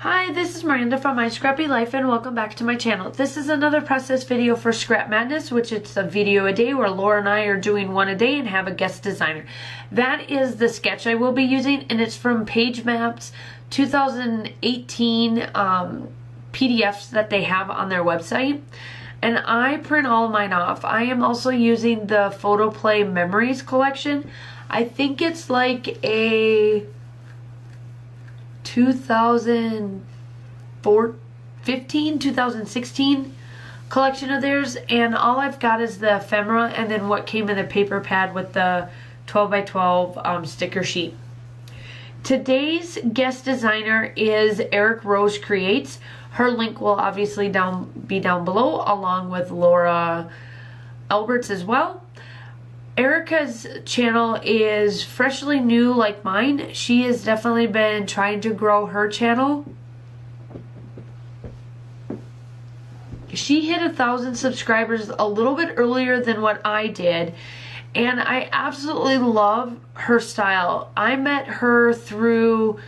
Hi, this is Miranda from My Scrappy Life and welcome back to my channel. This is another process video for Scrapmadness, which it's a video a day where Laura and I are doing one a day and have a guest designer. That is the sketch I will be using, and it's from Page Map's 2018 PDFs that they have on their website. And I print all of mine off. I am also using the Photo Play Memories collection. I think it's like a 2016 collection of theirs, and all I've got is the ephemera and then what came in the paper pad with the 12 by 12 sticker sheet. Today's guest designer is Eric Rose Creates. Her link will obviously be down below, along with Laura Alberts as well. Erica's channel is freshly new like mine. She has definitely been trying to grow her channel. She hit 1,000 subscribers a little bit earlier than what I did, and I absolutely love her style. I met her through,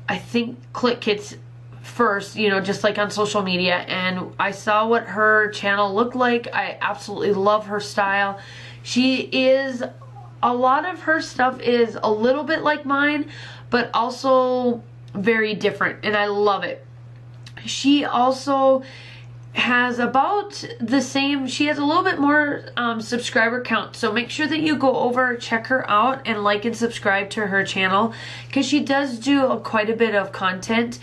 I think, ClickKits first, you know, just like on social media, and I saw what her channel looked like. I absolutely love her style. A lot of her stuff is a little bit like mine, but also very different, and I love it. She also has about the same, she has a little bit more subscriber count, so make sure that you go over, check her out, and like and subscribe to her channel, because she does do quite a bit of content.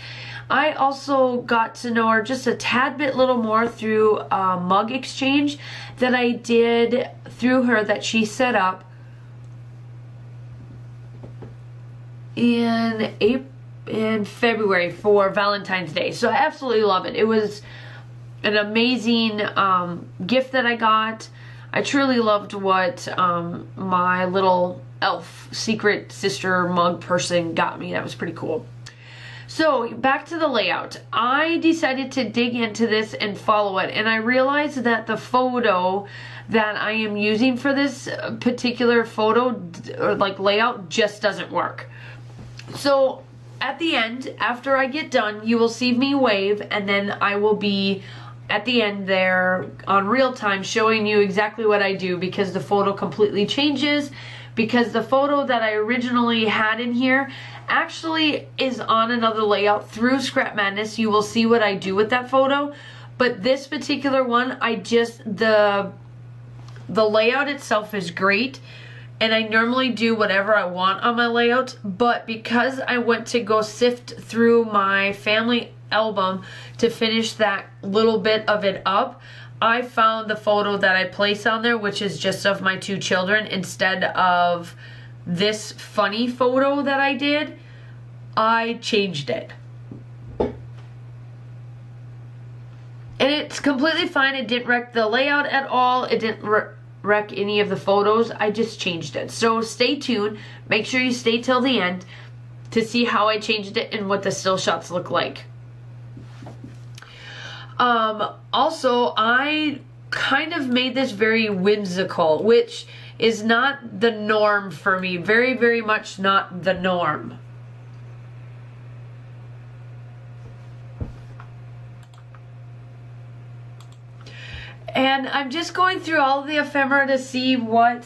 I also got to know her just a tad bit little more through a mug exchange that I did through her that she set up in February for Valentine's Day. So I absolutely love it. It was an amazing gift that I got. I truly loved what my little elf secret sister mug person got me. That was pretty cool. So back to the layout. I decided to dig into this and follow it, and I realized that the photo that I am using for this particular photo or like layout just doesn't work. So at the end, after I get done, you will see me wave, and then I will be at the end there on real time showing you exactly what I do, because the photo completely changes, because the photo that I originally had in here actually is on another layout through Scrapmadness. You will see what I do with that photo, but this particular one, the layout itself is great, and I normally do whatever I want on my layout, but because I went to go sift through my family album to finish that little bit of it up, I found the photo that I place on there, which is just of my two children, instead of this funny photo that I did. I changed it. And it's completely fine. It didn't wreck the layout at all. It didn't wreck any of the photos. I just changed it. So stay tuned. Make sure you stay till the end to see how I changed it and what the still shots look like. Also, I kind of made this very whimsical, which is not the norm for me. Very, very much not the norm. And I'm just going through all of the ephemera to see what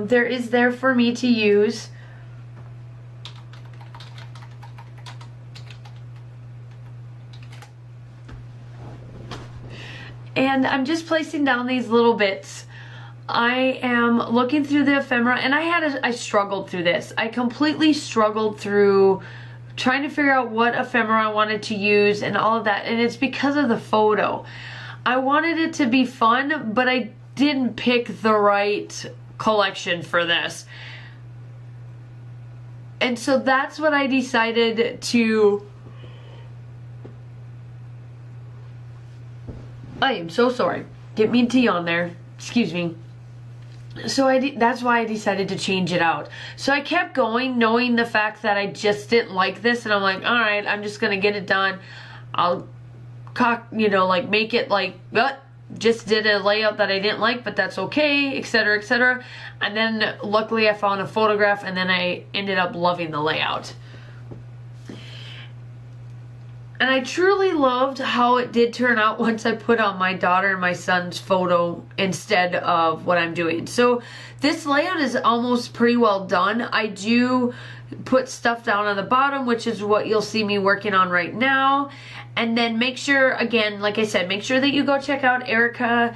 there is there for me to use. And I'm just placing down these little bits. I am looking through the ephemera, and I struggled through this. I completely struggled through trying to figure out what ephemera I wanted to use and all of that, and it's because of the photo. I wanted it to be fun, but I didn't pick the right collection for this. And so that's what I decided to... I am so sorry. Didn't mean to yawn there. Excuse me. So that's why I decided to change it out. So I kept going, knowing the fact that I just didn't like this, and I'm like, all right, I'm just gonna get it done. I'll make it like, just did a layout that I didn't like, but that's okay, etc., etc. And then luckily I found a photograph, and then I ended up loving the layout. And I truly loved how it did turn out once I put on my daughter and my son's photo instead of what I'm doing. So this layout is almost pretty well done. I do put stuff down on the bottom, which is what you'll see me working on right now. And then make sure, again, like I said, make sure that you go check out Erica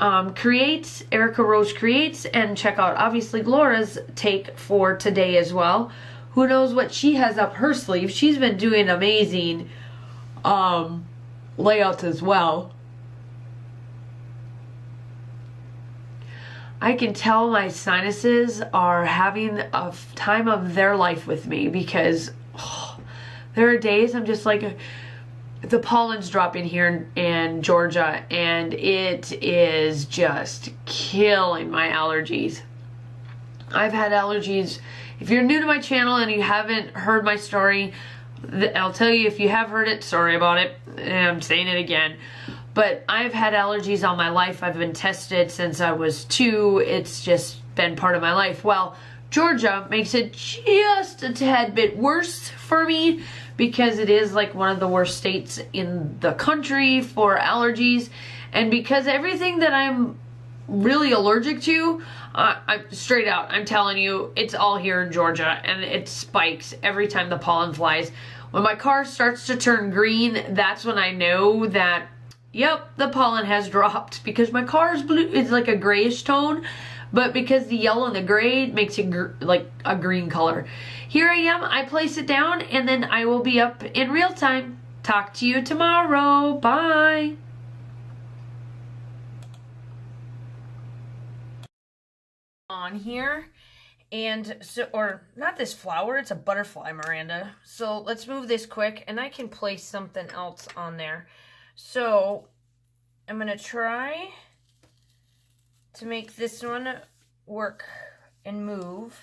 Rose Creates, and check out obviously Glora's take for today as well. Who knows what she has up her sleeve. She's been doing amazing layouts as well. I can tell my sinuses are having a time of their life with me, because there are days I'm just like, the pollen's dropping here in Georgia, and it is just killing my allergies. I've had allergies. If you're new to my channel and you haven't heard my story, I'll tell you. If you have heard it, sorry about it. I'm saying it again. But I've had allergies all my life. I've been tested since I was 2. It's just been part of my life. Well, Georgia makes it just a tad bit worse for me, because it is like one of the worst states in the country for allergies. And because everything that I'm really allergic to, I'm straight out, I'm telling you, it's all here in Georgia, and it spikes every time the pollen flies. When my car starts to turn green, that's when I know that, yep, the pollen has dropped, because my car is blue. It's like a grayish tone, but because the yellow and the gray makes it like a green color. Here I am, I place it down, and then I will be up in real time. Talk to you tomorrow. Bye. On here, and so, or not this flower, it's a butterfly, Miranda. So let's move this quick, and I can place something else on there. So I'm gonna try to make this one work and move.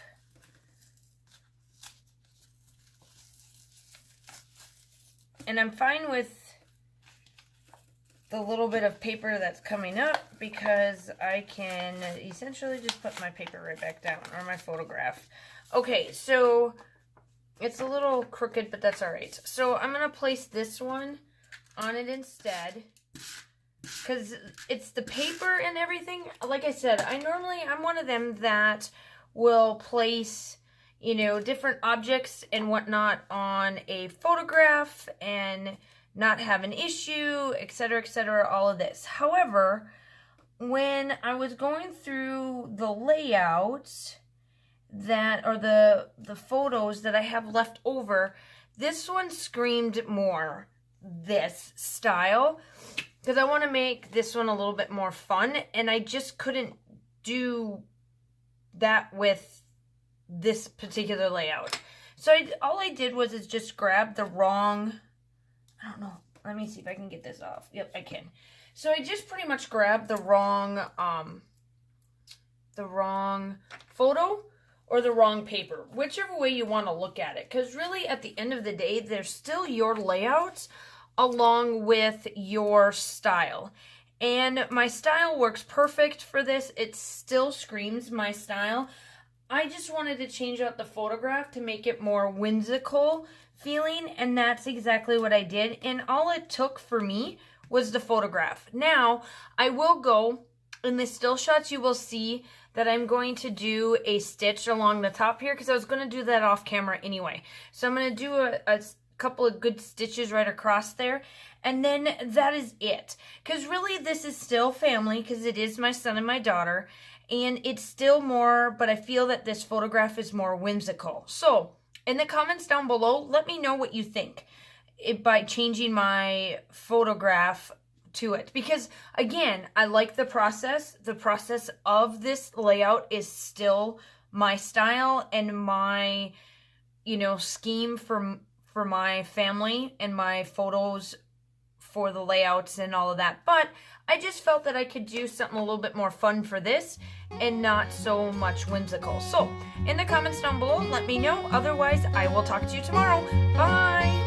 And I'm fine with the little bit of paper that's coming up, because I can essentially just put my paper right back down, or my photograph. Okay, so it's a little crooked, but that's all right. So I'm going to place this one on it instead, because it's the paper and everything. Like I said, I'm one of them that will place, you know, different objects and whatnot on a photograph and not have an issue, etc., all of this. However, when I was going through the layouts that, or the photos that I have left over, this one screamed more this style, because I want to make this one a little bit more fun, and I just couldn't do that with this particular layout. So all I did was just grab the wrong, I don't know, let me see if I can get this off. Yep, I can. So I just pretty much grabbed the wrong photo or the wrong paper, whichever way you want to look at it. Because really, at the end of the day, they're still your layouts along with your style. And my style works perfect for this. It still screams my style. I just wanted to change out the photograph to make it more whimsical feeling, and that's exactly what I did. And all it took for me was the photograph. Now, I will go, in the still shots, you will see that I'm going to do a stitch along the top here, because I was going to do that off camera anyway. So I'm going to do a couple of good stitches right across there, and then that is it. Because really, this is still family, because it is my son and my daughter, and it's still more, but I feel that this photograph is more whimsical. So in the comments down below, let me know what you think by changing my photograph to it. Because again, I like the process. The process of this layout is still my style and my, you know, scheme for my family and my photos for the layouts and all of that. But I just felt that I could do something a little bit more fun for this and not so much whimsical. So in the comments down below, let me know. Otherwise, I will talk to you tomorrow. Bye!